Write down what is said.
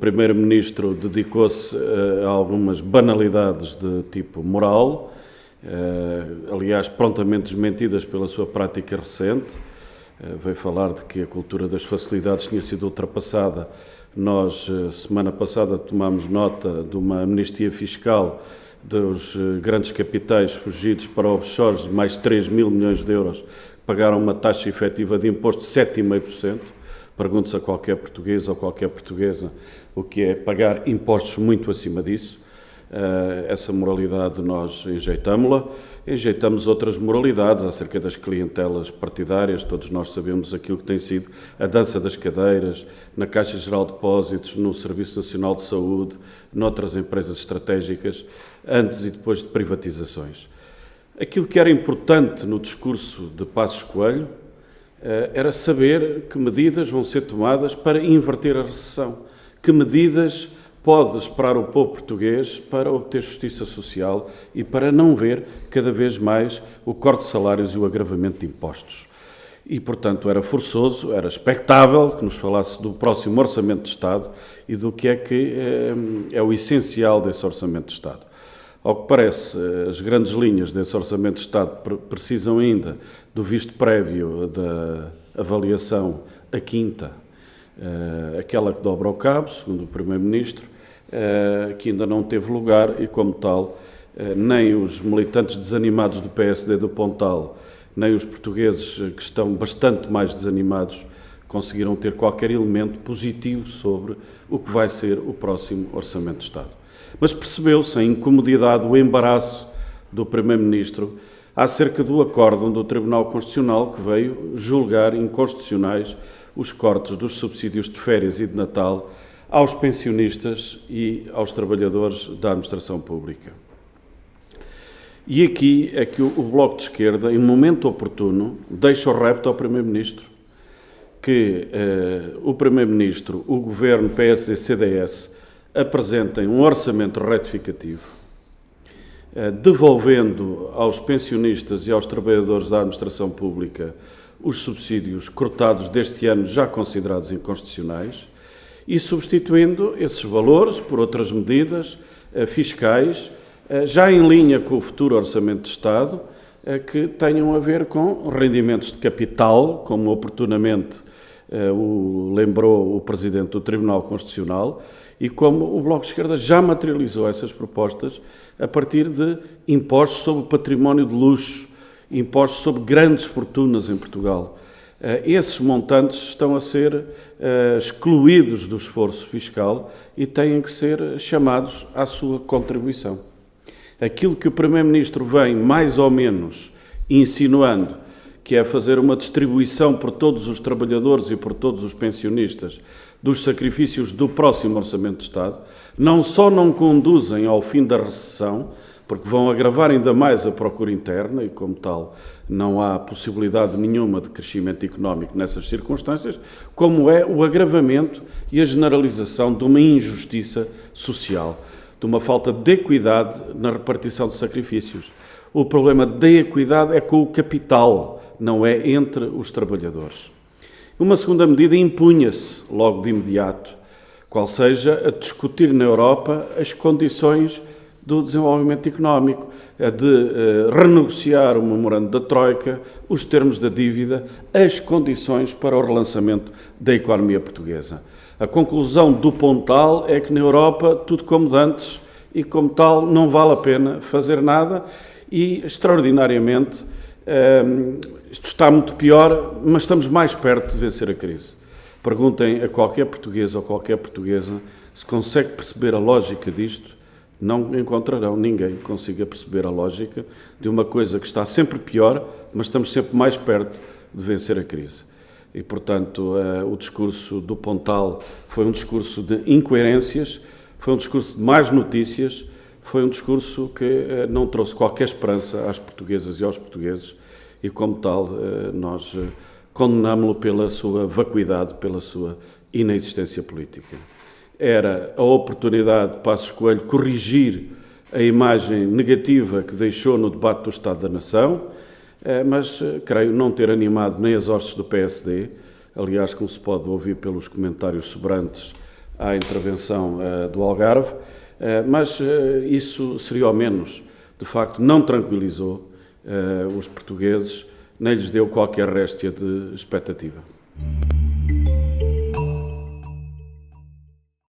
Primeiro-Ministro dedicou-se a algumas banalidades de tipo moral, aliás, prontamente desmentidas pela sua prática recente. Veio falar de que a cultura das facilidades tinha sido ultrapassada. Nós, semana passada, tomámos nota de uma amnistia fiscal dos grandes capitais fugidos para offshores de mais de 3 mil milhões de euros, que pagaram uma taxa efetiva de imposto de 7,5%. Pergunte-se a qualquer português ou qualquer portuguesa o que é pagar impostos muito acima disso. Essa moralidade nós enjeitamos-la. Enjeitamos outras moralidades acerca das clientelas partidárias. Todos nós sabemos aquilo que tem sido a dança das cadeiras na Caixa Geral de Depósitos, no Serviço Nacional de Saúde, noutras empresas estratégicas, antes e depois de privatizações. Aquilo que era importante no discurso de Passos Coelho era saber que medidas vão ser tomadas para inverter a recessão, que medidas pode esperar o povo português para obter justiça social e para não ver cada vez mais o corte de salários e o agravamento de impostos. E, portanto, era forçoso, era expectável que nos falasse do próximo Orçamento de Estado e do que é o essencial desse Orçamento de Estado. Ao que parece, as grandes linhas desse Orçamento de Estado precisam ainda do visto prévio da avaliação a quinta, aquela que dobra o cabo, segundo o Primeiro-Ministro, que ainda não teve lugar e, como tal, nem os militantes desanimados do PSD do Pontal, nem os portugueses que estão bastante mais desanimados conseguiram ter qualquer elemento positivo sobre o que vai ser o próximo Orçamento de Estado. Mas percebeu-se a incomodidade, o embaraço do Primeiro-Ministro acerca do acórdão do Tribunal Constitucional que veio julgar inconstitucionais os cortes dos subsídios de férias e de Natal aos pensionistas e aos trabalhadores da administração pública. E aqui é que o Bloco de Esquerda, em momento oportuno, deixa o repto ao Primeiro-Ministro, que o Primeiro-Ministro, o Governo PSD-CDS, apresentem um orçamento retificativo, devolvendo aos pensionistas e aos trabalhadores da administração pública os subsídios cortados deste ano já considerados inconstitucionais e substituindo esses valores por outras medidas fiscais, já em linha com o futuro Orçamento de Estado, que tenham a ver com rendimentos de capital, como oportunamente o lembrou o Presidente do Tribunal Constitucional, e como o Bloco de Esquerda já materializou essas propostas a partir de impostos sobre o património de luxo, impostos sobre grandes fortunas em Portugal. Esses montantes estão a ser excluídos do esforço fiscal e têm que ser chamados à sua contribuição. Aquilo que o Primeiro-Ministro vem mais ou menos insinuando, que é fazer uma distribuição por todos os trabalhadores e por todos os pensionistas dos sacrifícios do próximo Orçamento de Estado, não só não conduzem ao fim da recessão, porque vão agravar ainda mais a procura interna e, como tal, não há possibilidade nenhuma de crescimento económico nessas circunstâncias, como é o agravamento e a generalização de uma injustiça social, de uma falta de equidade na repartição de sacrifícios. O problema da equidade é com o capital, não é entre os trabalhadores. Uma segunda medida impunha-se logo de imediato, qual seja a discutir na Europa as condições do desenvolvimento económico, a de renegociar o memorando da Troika, os termos da dívida, as condições para o relançamento da economia portuguesa. A conclusão do Pontal é que na Europa tudo como de antes e, como tal, não vale a pena fazer nada e, extraordinariamente, isto está muito pior, mas estamos mais perto de vencer a crise. Perguntem a qualquer português ou qualquer portuguesa se consegue perceber a lógica disto. Não encontrarão ninguém que consiga perceber a lógica de uma coisa que está sempre pior, mas estamos sempre mais perto de vencer a crise. E, portanto, o discurso do Pontal foi um discurso de incoerências, foi um discurso de más notícias, foi um discurso que não trouxe qualquer esperança às portuguesas e aos portugueses e, como tal, nós condenámo-lo pela sua vacuidade, pela sua inexistência política. Era a oportunidade de Passos Coelho corrigir a imagem negativa que deixou no debate do Estado da Nação, mas creio não ter animado nem as hostes do PSD, aliás, como se pode ouvir pelos comentários sobrantes, à intervenção do Algarve, mas isso seria ao menos, de facto, não tranquilizou os portugueses, nem lhes deu qualquer réstia de expectativa.